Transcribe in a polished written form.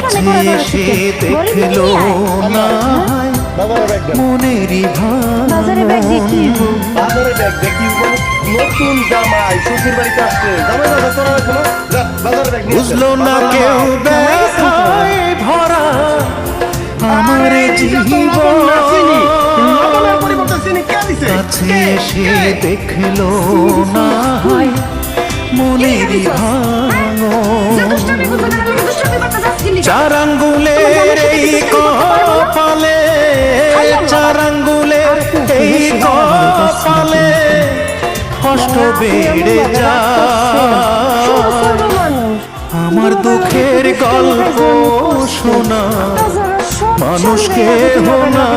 কাছে এসে দেখলো না মনেরই বাজারে ব্যাগ দেখি বাজারে ব্যাগ দেখি নতুন জামাই শ্বশুর বাড়িতে আসছে জামাই বাজার করা হয়েছে না যা বাজারে ব্যাগ বুঝলো না কেউ ব্যথায় ভরা আমার জীবন কাছে এসে দেখলো না মনেরই চার আঙ্গুলের এই কপালে চার আঙ্গুলের এই কপালে কষ্ট বেড়ে যায় আমার দুঃখের গল্প শোনা মানুষকে হোনা